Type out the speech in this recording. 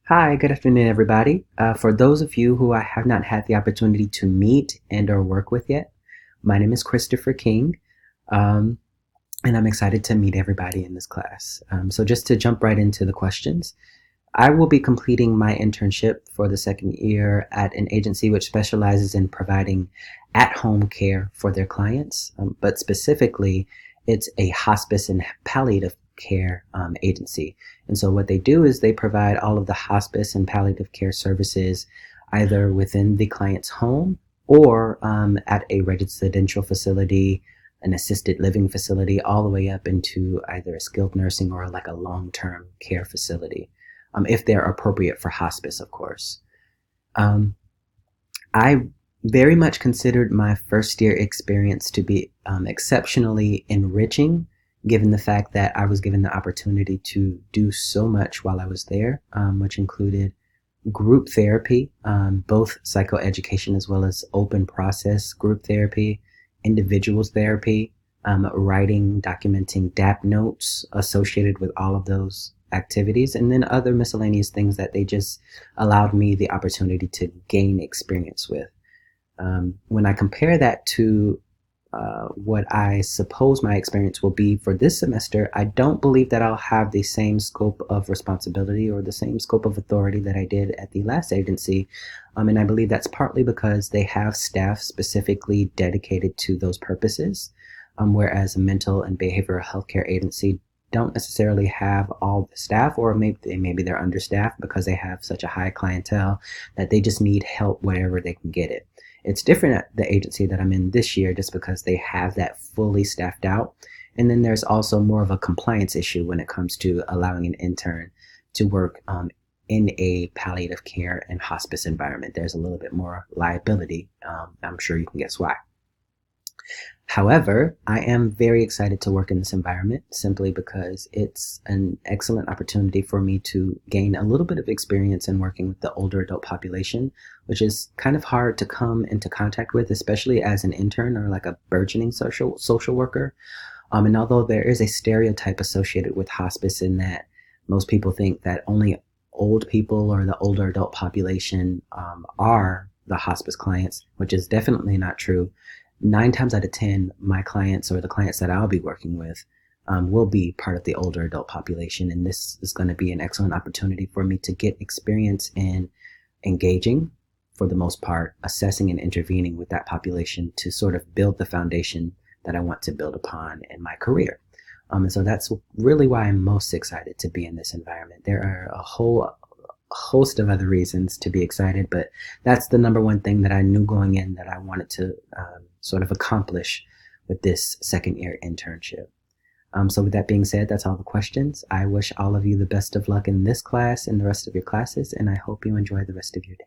Hi, good afternoon, everybody. For those of you who I have not had the opportunity to meet and or work with yet, my name is Christopher King, um, and I'm excited to meet everybody in this class. So just to jump right into the questions, I will be completing my internship for the second year at an agency which specializes in providing at-home care for their clients, but specifically, it's a hospice and palliative care agency. And so what they do is they provide all of the hospice and palliative care services either within the client's home or at a residential facility, an assisted living facility, all the way up into either a skilled nursing or like a long-term care facility, if they're appropriate for hospice, of course. Um, I very much considered my first year experience to be exceptionally enriching, given the fact that I was given the opportunity to do so much while I was there, which included group therapy, both psychoeducation as well as open process group therapy, individuals therapy, writing, documenting DAP notes associated with all of those activities, and then other miscellaneous things that they just allowed me the opportunity to gain experience with. When I compare that to what I suppose my experience will be for this semester, I don't believe that I'll have the same scope of responsibility or the same scope of authority that I did at the last agency. And I believe that's partly because they have staff specifically dedicated to those purposes, whereas a mental and behavioral health care agency don't necessarily have all the staff, or maybe they're understaffed because they have such a high clientele that they just need help wherever they can get it. It's different at the agency that I'm in this year just because they have that fully staffed out. And then there's also more of a compliance issue when it comes to allowing an intern to work in a palliative care and hospice environment. There's a little bit more liability. I'm sure you can guess why. However, I am very excited to work in this environment simply because it's an excellent opportunity for me to gain a little bit of experience in working with the older adult population, which is kind of hard to come into contact with, especially as an intern or like a burgeoning social worker. And although there is a stereotype associated with hospice in that most people think that only old people or the older adult population are the hospice clients, which is definitely not true. 9 times out of 10, my clients or the clients that I'll be working with will be part of the older adult population. And this is going to be an excellent opportunity for me to get experience in engaging, for the most part, assessing and intervening with that population to sort of build the foundation that I want to build upon in my career. And so that's really why I'm most excited to be in this environment. There are a whole host of other reasons to be excited, but that's the number one thing that I knew going in that I wanted to sort of accomplish with this second year internship. So with that being said, that's all the questions. I wish all of you the best of luck in this class and the rest of your classes, and I hope you enjoy the rest of your day.